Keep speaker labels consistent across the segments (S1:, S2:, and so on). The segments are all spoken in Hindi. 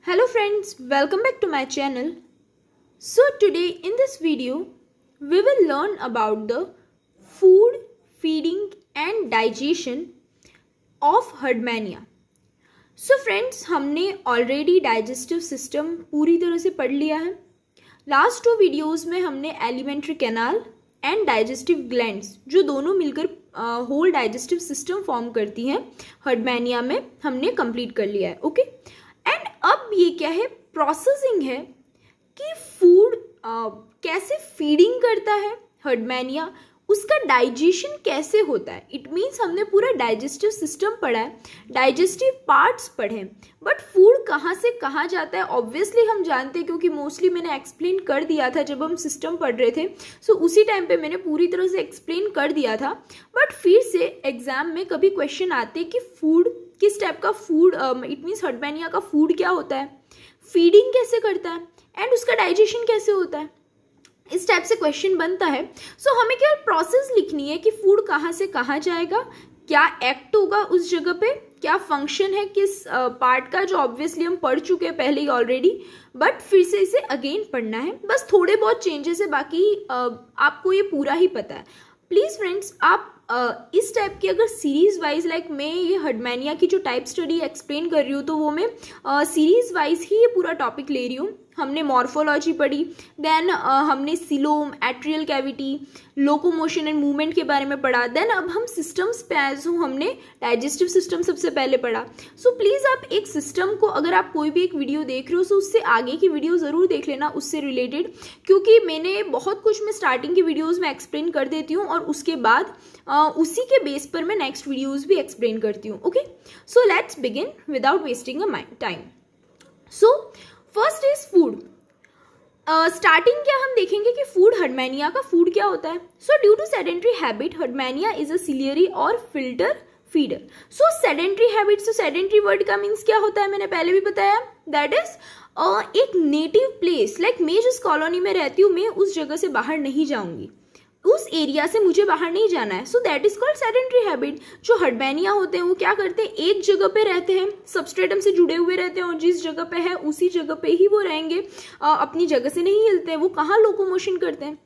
S1: Hello friends, welcome back to my channel. So today in this video, we will learn about the food, feeding and digestion of herdmania. So friends, हमने already digestive system पूरी तरह से पढ़ लिया है. लास्ट 2 वीडियोस में हमने alimentary canal and digestive glands जो दोनों मिलकर होल डाइजेस्टिव सिस्टम फॉर्म करती हैं हर्डमैनिया में हमने कंप्लीट कर लिया है. ओके एंड अब ये क्या है, प्रोसेसिंग है कि फूड कैसे फीडिंग करता है हर्डमैनिया, उसका डाइजेशन कैसे होता है. इट मीन्स हमने पूरा डाइजेस्टिव सिस्टम पढ़ा है, डाइजेस्टिव पार्ट्स पढ़े हैं, बट फूड कहाँ से कहाँ जाता है ऑब्वियसली हम जानते हैं क्योंकि मोस्टली मैंने एक्सप्लेन कर दिया था जब हम सिस्टम पढ़ रहे थे. सो उसी टाइम पे मैंने पूरी तरह से एक्सप्लेन कर दिया था. बट फिर से एग्जाम में कभी क्वेश्चन आते कि फूड किस टाइप का फूड, इट मीन्स हर्डमैनिया का फूड क्या होता है, फीडिंग कैसे करता है एंड उसका डाइजेशन कैसे होता है, इस टाइप से क्वेश्चन बनता है. सो हमें केवल प्रोसेस लिखनी है कि फूड कहाँ से कहाँ जाएगा, क्या एक्ट होगा उस जगह पे, क्या फंक्शन है किस पार्ट का, जो ऑब्वियसली हम पढ़ चुके हैं पहले ही ऑलरेडी, बट फिर से इसे अगेन पढ़ना है. बस थोड़े बहुत चेंजेस है, बाकी आपको ये पूरा ही पता है. प्लीज़ फ्रेंड्स, आप इस टाइप की अगर सीरीज वाइज लाइक मैं ये हर्डमैनिया की जो टाइप स्टडी एक्सप्लेन कर रही हूँ तो वो मैं सीरीज वाइज ही ये पूरा टॉपिक ले रही हूँ. हमने मॉर्फोलॉजी पढ़ी, देन हमने coelom, atrial cavity, locomotion and movement के बारे में पढ़ा, देन अब हम सिस्टम्स पे आए. सो हमने डाइजेस्टिव सिस्टम सबसे पहले पढ़ा. सो प्लीज़ आप एक सिस्टम को, अगर आप कोई भी एक वीडियो देख रहे हो तो उससे आगे की वीडियो ज़रूर देख लेना उससे रिलेटेड, क्योंकि मैंने बहुत कुछ मैं स्टार्टिंग की वीडियोज़ में एक्सप्लेन कर देती हूँ और उसके बाद उसी के बेस पर मैं नेक्स्ट वीडियोज़ भी एक्सप्लेन करती हूँ. Okay, so let's begin without wasting a time. So first is food. Starting क्या हम देखेंगे कि फूड, हर्डमैनिया का फूड क्या होता है. So due to sedentary habit Herdmania is a ciliary और filter feeder. So sedentary habit, so sedentary word का मीन्स क्या होता है मैंने पहले भी बताया, दैट इज एक नेटिव प्लेस. लाइक मैं जिस कॉलोनी में रहती हूँ मैं उस जगह से बाहर नहीं जाऊंगी, उस एरिया से मुझे बाहर नहीं जाना है. So that is called sedentary habit. जो हर्डमैनिया होते हैं वो क्या करते हैं, एक जगह पे रहते हैं, सबस्ट्रेटम से जुड़े हुए रहते हैं और जिस जगह पे है उसी जगह पे ही वो रहेंगे, अपनी जगह से नहीं हिलते हैं. वो कहाँ लोकोमोशन करते हैं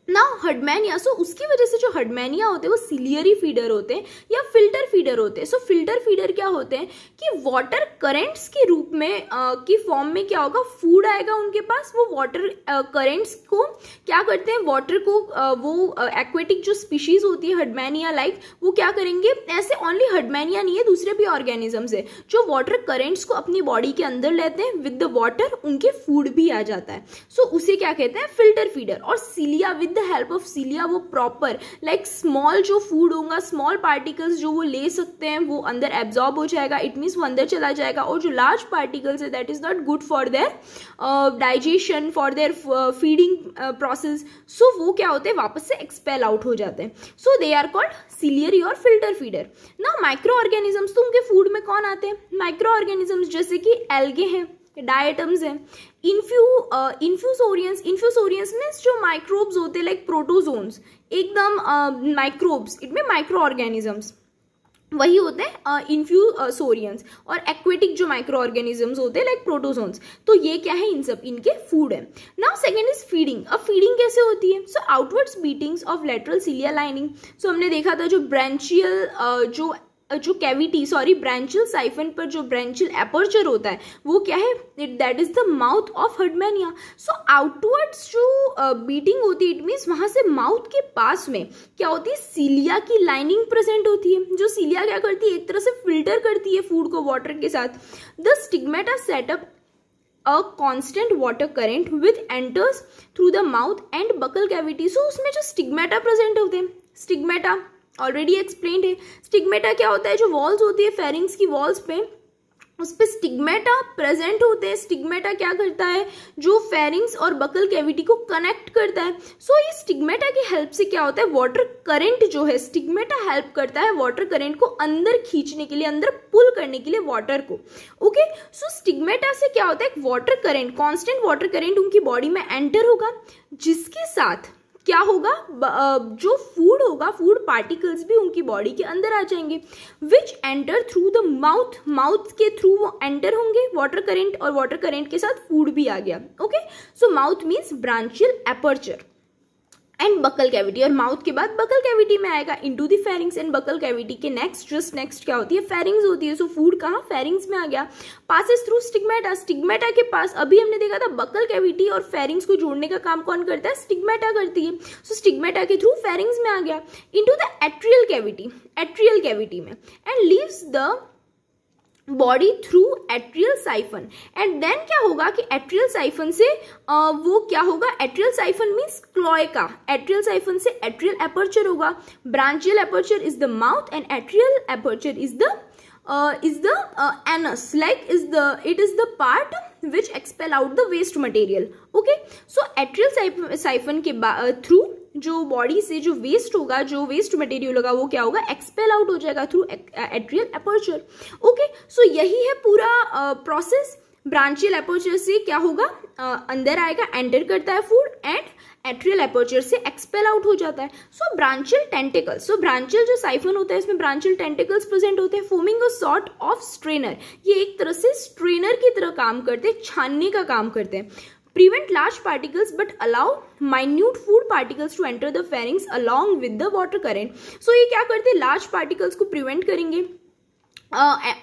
S1: नाउ हर्डमैनिया. सो उसकी वजह से जो हर्डमैनिया होते हैं वो सिलियरी फीडर होते हैं या फिल्टर फीडर होते हैं. सो फिल्टर फीडर क्या होते हैं कि वाटर करेंट्स के रूप में की फॉर्म में क्या होगा, फूड आएगा उनके पास. वो वाटर करेंट्स को क्या करते हैं, वाटर को वो एक्वेटिक जो स्पीशीज होती है हर्डमैनिया लाइक, वो क्या करेंगे, ऐसे ओनली हर्डमैनिया नहीं है दूसरे भी ऑर्गेनिजम्स है जो वाटर करेंट्स को अपनी बॉडी के अंदर लेते हैं, विद द वाटर उनके फूड भी आ जाता है. सो उसे क्या कहते हैं, फिल्टर फीडर. और cilia, with the help of cilia वो प्रॉपर लाइक स्मॉल जो फूड होगा, स्मॉल पार्टिकल्स जो वो ले सकते हैं वो अंदर एब्जॉर्ब हो जाएगा, इट मीन्स वो अंदर चला जाएगा. और जो लार्ज पार्टिकल्स है that is not good for their digestion, for their feeding process. So वो क्या होते हैं, वापस से एक्सपेल आउट हो जाते हैं. सो दे आर कॉल्ड सिलियरी और फिल्टर फीडर. ना माइक्रो ऑर्गेनिजम्स, तो उनके फूड में कौन आते हैं, माइक्रो ऑर्गेनिजम्स जैसे कि एल्गे हैं, डायटम्स हैं, इन्फ्यूसोरियंस. इन्फ्यूसोरियंस मीन्स जो माइक्रोब्स होते हैं लाइक प्रोटोजोन्स, एकदम माइक्रोब्स, इट में माइक्रो ऑर्गेनिजम्स वही होते हैं इन्फ्यूसोरियंस. और एक्वेटिक जो माइक्रो ऑर्गेनिजम्स होते हैं लाइक प्रोटोजोन्स. तो ये क्या है, इन सब इनके फूड है. Now second is feeding. अब फीडिंग कैसे होती है, so outwards beatings of lateral cilia lining. So हमने देखा था जो ब्रांचियल जो कैविटी, सॉरी ब्रांचियल साइफन पर जो ब्रांचियल एपर्चर होता है वो क्या है, that is the mouth of Herdmania. So outwards जो बीटिंग होती है, इट मीन्स वहां से माउथ के पास में क्या होती है, सीलिया की लाइनिंग प्रेजेंट होती है. जो सीलिया क्या करती है, एक तरह से फिल्टर करती है फूड को वाटर के साथ. The stigmata setup a constant water current which enters through the mouth and buccal cavity. So उसमें जो स्टिग्मेटा प्रेजेंट होते हैं, स्टिग्मेटा ऑलरेडी एक्सप्लेन्ड है. स्टिग्मेटा क्या होता है, जो वॉल्स होती है फेरिंग्स की वॉल्स पे, उस पे स्टिग्मेटा प्रेजेंट होते हैं. स्टिग्मेटा क्या करता है, जो फेरिंग्स और बकल कैविटी को कनेक्ट करता है. सो ये स्टिग्मेटा की हेल्प से क्या होता है, वाटर करंट जो है, स्टिग्मेटा हेल्प करता है वाटर करंट को अंदर खींचने के लिए, अंदर पुल करने के लिए वाटर को. ओके, सो स्टिग्मेटा से क्या होता है, एक water current, constant water current उनकी बॉडी में एंटर होगा, जिसके साथ क्या होगा, जो फूड होगा, फूड पार्टिकल्स भी उनकी बॉडी के अंदर आ जाएंगे, विच enter through the mouth, mouth के थ्रू वो एंटर होंगे वाटर करेंट, और वाटर करेंट के साथ फूड भी आ गया। Okay, so mouth means branchial aperture and buccal cavity, और माउथ के बाद बकल कैविटी में आएगा into the pharynx, and buccal cavity के जस्ट नेक्स्ट क्या होती है, फेरिंग्स होती है। सो फूड कहाँ, फेरिंग्स में आ गया, पासेस थ्रू स्टिग्मेटा, स्टिग्मेटा के पास, अभी हमने देखा था बकल कैविटी और फेरिंग्स को जोड़ने का काम कौन करता है, स्टिग्मेटा करती है। सो स्टिग्मेटा के थ्रू फेरिंग्स में आ गया into the atrial cavity, atrial cavity में, and leaves the body through atrial siphon, and then क्या होगा कि एट्रियल साइफन से वो क्या होगा, atrial siphon means cloaca, atrial siphon से एट्रियल एपर्चर होगा, branchial aperture is the mouth and atrial aperture is the anus, like it is the part which expel out the waste material. Okay, so atrial siphon के थ्रू जो बॉडी से जो वेस्ट होगा, जो वेस्ट मटेरियल होगा, वो क्या होगा, एक्सपेल आउट हो जाएगा थ्रू एट्रियल एपर्चर। ओके, सो यही है पूरा प्रोसेस। ब्रांचियल एपर्चर से क्या होगा, अंदर आएगा, एंटर करता है फूड, एंड एट्रियल एपर्चर से एक्सपेल आउट हो जाता है। सो ब्रांचियल टेंटिकल्स, सो ब्रांचियल जो साइफन होता है इसमें ब्रांचियल टेंटिकल्स प्रेजेंट होते हैं, forming a sort of strainer, ये एक तरह से स्ट्रेनर की तरह काम करते हैं, छानने का काम करते हैं। Prevent large particles but allow minute food particles to enter the pharynx along with the water current. So ये क्या करते हैं, लार्ज पार्टिकल्स को प्रिवेंट करेंगे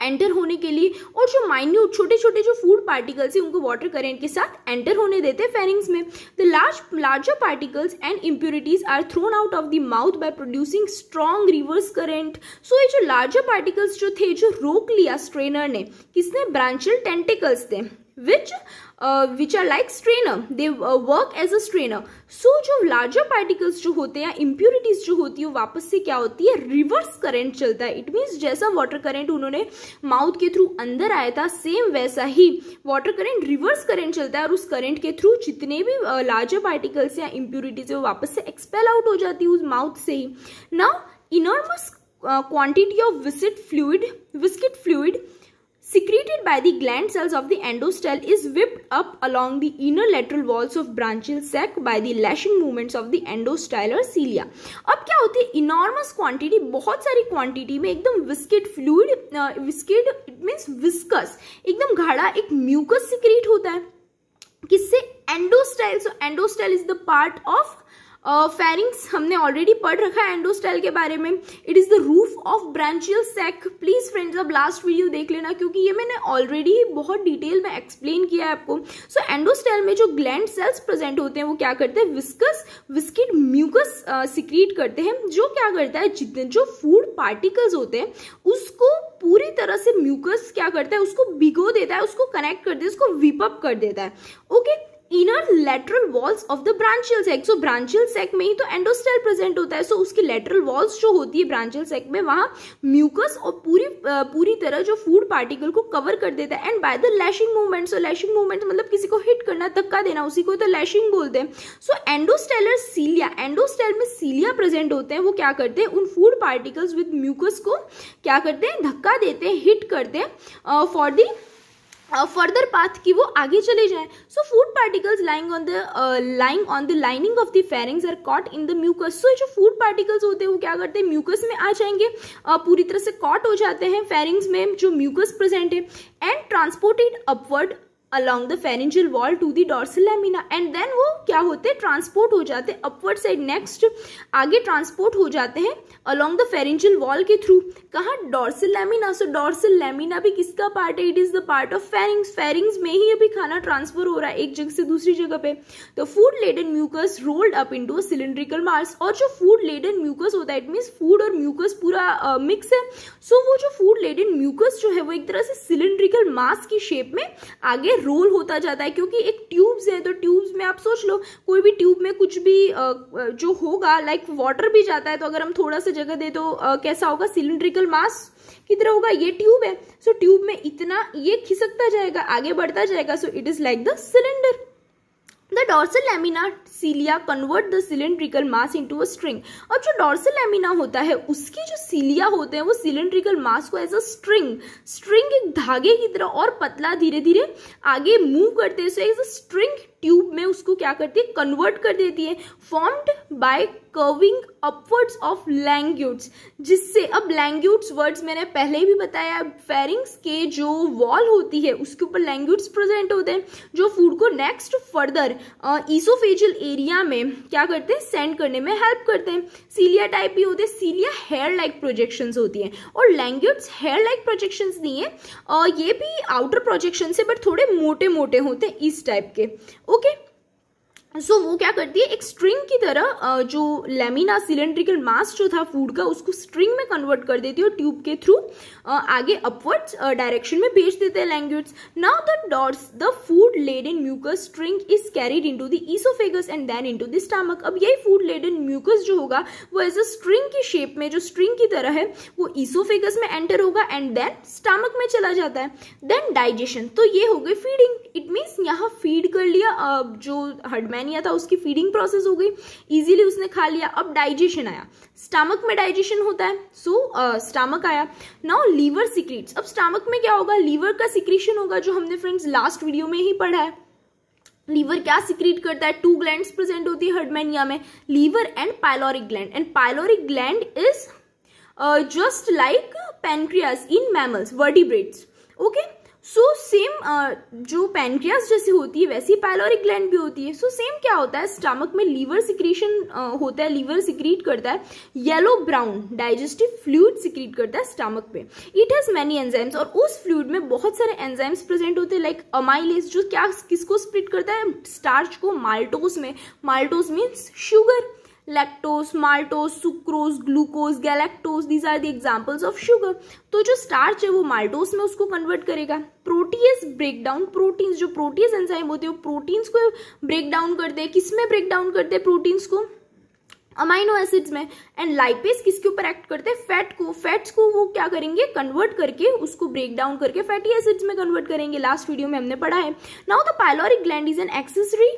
S1: एंटर होने के लिए, और जो माइन्यूट छोटे छोटे जो फूड पार्टिकल्स है उनको वाटर करेंट के साथ एंटर होने देते हैं फेरिंग्स में। The larger particles and impurities are thrown out of the mouth by producing strong reverse current. So ये जो लार्जर पार्टिकल्स जो थे, जो रोक लिया स्ट्रेनर ने, किसने, ब्रांचियल टेंटिकल्स थे, which are like strainer, they work as a strainer. So जो larger particles जो होते हैं, impurities जो होती है, वो वापस से क्या होती है, रिवर्स करंट चलता है। इट मीन्स जैसा वाटर करंट उन्होंने माउथ के थ्रू अंदर आया था, सेम वैसा ही वाटर करंट रिवर्स करंट चलता है, और उस करंट के थ्रू जितने भी लार्जर पार्टिकल्स या impurities है वो वापस से एक्सपेल आउट हो जाती है उस माउथ से ही। Now enormous quantity of viscid fluid secreted by the gland cells of the endostel is whipped up along the inner lateral walls of branchial sac by the lashing movements of the endostellar cilia. अब क्या होती है, इनॉर्मस क्वांटिटी, बहुत सारी क्वांटिटी में एकदम viscid fluid, viscid it means viscous, एकदम गाढ़ा एक म्यूकस सिक्रीट होता है, किससे, endostyle. So endostyle is the part of pharynx, हमने ऑलरेडी पढ़ रखा है एंडोस्टाइल के बारे में। It is the roof of branchial sac. Please friends अब लास्ट वीडियो देख लेना, क्योंकि ये मैंने ऑलरेडी बहुत डिटेल में एक्सप्लेन किया है आपको। सो एंडोस्टाइल में जो ग्लैंड सेल्स प्रेजेंट होते हैं वो क्या करते हैं, विस्किड म्यूकस सिक्रीट करते हैं, जो क्या करता है, जितने जो फूड पार्टिकल्स होते हैं उसको पूरी तरह से म्यूकस क्या करता है, उसको भिगो देता है, उसको कनेक्ट कर देता है, उसको विप अप कर देता है। Okay, inner lateral walls of the branchial sac. So branchial sac में ही तो एंडोस्टाइल प्रेजेंट होता है, सो उसकी लेटरल वॉल्स जो होती है ब्रांचियल सैक में, वहां म्यूकस और पूरी तरह जो फूड पार्टिकल को कवर कर देता है, and by the lashing movement. So lashing movement मतलब किसी को हिट करना, धक्का देना, उसी को तो लैशिंग बोलते हैं। सो एंडोस्टेलर सीलिया, एंडोस्टेल में सीलिया प्रेजेंट होते हैं, वो क्या करते हैं, उन फूड पार्टिकल्स विद म्यूकस को क्या करते हैं, धक्का देते हैं, हिट करते हैं फॉर दी फर्दर पाथ की वो आगे चले जाए। So food particles lying on the lining of the pharynx are caught in the mucus. So जो फूड पार्टिकल्स होते हैं वो क्या करते हैं, म्यूकस में आ जाएंगे, पूरी तरह से कॉट हो जाते हैं फेरिंग्स में जो म्यूकस प्रेजेंट है, and transported upward along the pharyngeal wall to the dorsal lamina, and then वो क्या होते हैं, ट्रांसपोर्ट हो जाते हैं अपवर्ड साइड, नेक्स्ट आगे ट्रांसपोर्ट हो जाते हैं along the pharyngeal wall के थ्रू, कहाँ, डॉर्सल लैमिना। सो डॉर्सल लैमिना भी किसका पार्ट है, it is the part of pharynx. Pharynx में ही अभी खाना ट्रांसफर हो रहा है एक जगह से दूसरी जगह पे। तो food laden mucus rolled up into a cylindrical mass, और जो फूड लेडन म्यूकस होता है, इट मीन्स फूड और म्यूकस पूरा मिक्स है। सो वो जो फूड लेडन म्यूकस जो है वो एक तरह से सिलिंड्रिकल मास की शेप में आगे रोल होता जाता है, क्योंकि एक ट्यूब्स है, तो ट्यूब्स में आप सोच लो कोई भी ट्यूब में कुछ भी जो होगा, लाइक वाटर भी जाता है, तो अगर हम थोड़ा सा जगह दे तो कैसा होगा, सिलिंड्रिकल मास की तरह होगा। ये ट्यूब है, सो ट्यूब में इतना ये खिसकता जाएगा, आगे बढ़ता जाएगा, so it is like the cylinder. The dorsal lamina cilia convert the cylindrical mass into a string. अब जो dorsal lamina होता है उसकी जो cilia होते हैं वो cylindrical mass को as a string एक धागे की तरह और पतला धीरे धीरे आगे मूव करते हैं, so as a string tube में उसको क्या करती है, कन्वर्ट कर देती है, formed by curving upwards of languets, जिससे, अब लैंग्यूट्स वर्ड्स मैंने पहले भी बताया, फेरिंग्स के जो वॉल होती है उसके ऊपर लैंग्यूट्स प्रेजेंट होते हैं, जो फूड को नेक्स्ट फर्दर ईसोफेजियल एरिया में क्या करते हैं, सेंड करने में हेल्प करते हैं। सीलिया टाइप भी होते हैं, सीलिया हेयर लाइक प्रोजेक्शंस होती हैं और लैंग्यूट्स हेयर लाइक प्रोजेक्शंस नहीं है, ये भी आउटर प्रोजेक्शन से बट थोड़े मोटे मोटे होते हैं इस टाइप के। ओके, सो वो क्या करती है, एक स्ट्रिंग की तरह जो लेमिना सिलेंड्रिकल मास जो था फूड का उसको स्ट्रिंग में कन्वर्ट कर देती है और ट्यूब के थ्रू आगे अपवर्ड्स डायरेक्शन में भेज देते हैं languets. Now the food laden mucus string is carried into the oesophagus and then into the stomach. अब यही फूड लेडन म्यूकस जो होगा वो एज अ स्ट्रिंग की शेप में, जो स्ट्रिंग की तरह है, वो ईसोफेगस में एंटर होगा एंड देन स्टमक में चला जाता है। देन डाइजेशन, तो ये हो गई फीडिंग, इट मीन्स यहाँ फीड कर लिया, जो हर्डमैनिया था उसकी फीडिंग प्रोसेस हो गई, इजीली उसने खा लिया। अब डाइजेशन आया, स्टमक में डाइजेशन होता है, सो स्टमक आया। नाउ लीवर सीक्रेट्स, अब स्टमक में क्या होगा, लीवर का सीक्रेशन होगा, जो हमने फ्रेंड्स लास्ट वीडियो में ही पढ़ा है। लीवर क्या सीक्रेट करता है, 2 ग्लैंड्स प्रेजेंट होती है हर्डमैनिया में, liver and pyloric gland, and pyloric gland is just like pancreas in mammals, vertebrates. Okay, so same जो पैनक्रियास जैसे होती है वैसी पाइलोरिक ग्लैंड भी होती है। सो सेम क्या होता है, स्टमक में लीवर सिक्रीशन होता है, लीवर सिक्रीट करता है yellow brown digestive fluid secrete करता है स्टमक पे। इट हैज मेनी एंजाइम्स, और उस फ्लूइड में बहुत सारे एंजाइम्स प्रेजेंट होते हैं, लाइक अमाइलेज, जो क्या किसको स्प्लिट करता है, स्टार्च को माल्टोस में। Maltose means sugar, lactose, maltose, sucrose, glucose, galactose, these are the examples of sugar. तो जो स्टार्च है वो माल्टोज में उसको कन्वर्ट करेगा। प्रोटीज ब्रेक डाउन, प्रोटीन्स, जो प्रोटीज एंजाइम होते हैं वो प्रोटीन्स को ब्रेक डाउन करते हैं, किसमें ब्रेक डाउन करते हैं प्रोटीन्स को, अमाइनो एसिड्स में। एंड लाइपेज किसके ऊपर एक्ट करते हैं, फैट को, फैट्स को वो क्या करेंगे, कन्वर्ट करके उसको ब्रेक डाउन करके फैटी एसिड्स में कन्वर्ट करेंगे, लास्ट वीडियो में हमने पढ़ा है। Now the pyloric gland is an accessory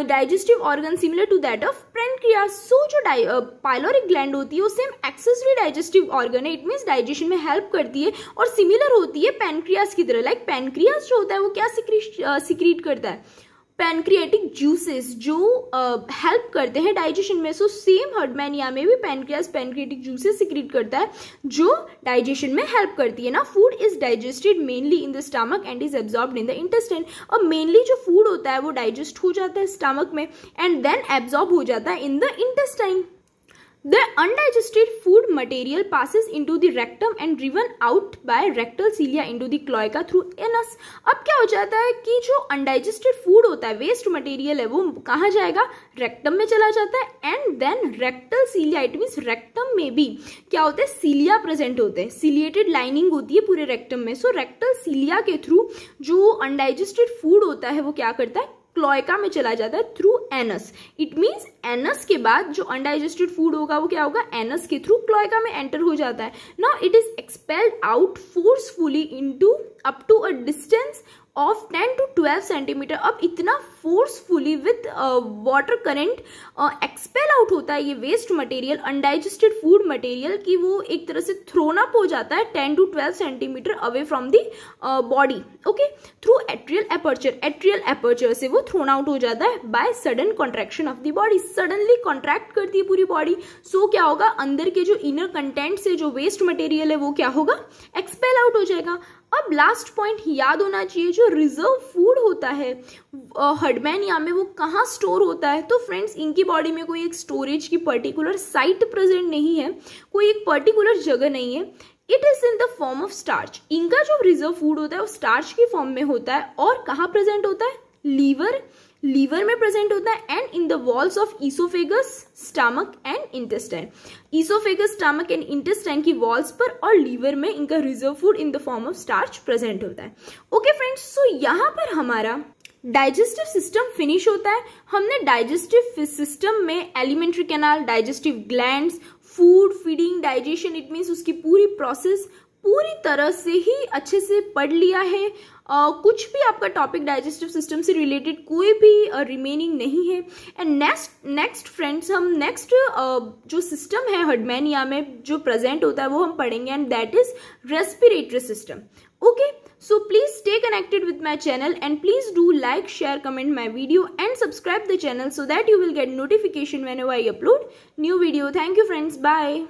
S1: digestive organ similar to that of pancreas. So जो पाइलोरिक ग्लैंड होती है वो सेम एक्सेसरी डाइजेस्टिव ऑर्गन है, इट मीन्स डाइजेशन में हेल्प करती है और सिमिलर होती है पैनक्रियास की तरह। लाइक पैनक्रियास जो होता है वो क्या सिक्रीट करता है, पैनक्रियाटिक जूसेस, जो हेल्प करते हैं डाइजेशन में। सो सेम हर्डमैनिया में भी पैनक्रियास पैनक्रियाटिक जूसेस सिक्रीट करता है जो डाइजेशन में हेल्प करती है ना। Food is digested mainly in the stomach and is absorbed in the intestine. और मेनली जो फूड होता है वो डाइजेस्ट हो जाता है स्टमक में एंड देन एब्जॉर्ब हो जाता है in the intestine. The undigested food material passes into the rectum and driven out by rectal cilia into the cloaca through anus। अब क्या हो जाता है कि जो undigested food होता है, वेस्ट मटेरियल है, वो कहाँ जाएगा, रेक्टम में चला जाता है and then rectal cilia, it means rectum में भी क्या होता है, सीलिया प्रेजेंट होते हैं, सीलिएटेड लाइनिंग होती है पूरे रेक्टम में। सो रेक्टल सीलिया के थ्रू जो अनडाइजेस्टेड फूड होता है वो क्या करता है, क्लोएका में चला जाता है through anus. It means anus के बाद जो अनडाइजेस्टेड फूड होगा वो क्या होगा, एनस के थ्रू क्लोएका में एंटर हो जाता है। Now it is expelled out forcefully into up to a distance of 10 to 12 centimetre. अब इतना forcefully with water current expel out होता है ये waste material, undigested food material, कि वो एक तरह से थ्रोन अप हो जाता है 10 to 12 centimetre away from the body. Okay, through atrial aperture, atrial aperture से वो थ्रोन आउट हो जाता है by sudden contraction of the body, suddenly contract करती है पूरी बॉडी। सो क्या होगा, अंदर के जो इनर कंटेंट से जो वेस्ट मटेरियल है वो क्या होगा, एक्सपेल आउट हो जाएगा। अब लास्ट पॉइंट याद होना चाहिए, जो रिजर्व फूड होता है हर्डमैनिया में वो कहाँ स्टोर होता है। तो फ्रेंड्स, इनकी बॉडी में कोई एक स्टोरेज की पर्टिकुलर साइट प्रेजेंट नहीं है, कोई एक पर्टिकुलर जगह नहीं है। It is in the form of starch. इनका जो रिजर्व फूड होता है वो स्टार्च की फॉर्म में होता है और कहाँ प्रेजेंट होता है, लीवर में प्रेजेंट होता है and in the walls of oesophagus, stomach and intestine. Oesophagus, stomach and intestine की वॉल्स पर और लीवर में इनका reserve food in the form of starch present होता है। ओके फ्रेंड्स, सो यहाँ पर हमारा डाइजेस्टिव सिस्टम फिनिश होता है। हमने डाइजेस्टिव सिस्टम में alimentary canal, digestive glands, food, feeding, digestion, it means उसकी पूरी प्रोसेस, पूरी तरह से ही अच्छे से पढ़ लिया है। कुछ भी आपका टॉपिक डाइजेस्टिव सिस्टम से रिलेटेड कोई भी रिमेनिंग नहीं है। एंड नेक्स्ट फ्रेंड्स, हम नेक्स्ट जो सिस्टम है हर्डमैनिया में जो प्रेजेंट होता है वो हम पढ़ेंगे, and that is respiratory system. Okay, so please stay connected with my channel and please do like, share, comment my video and subscribe the channel so that you will get notification whenever I upload new video. Thank you friends. Bye.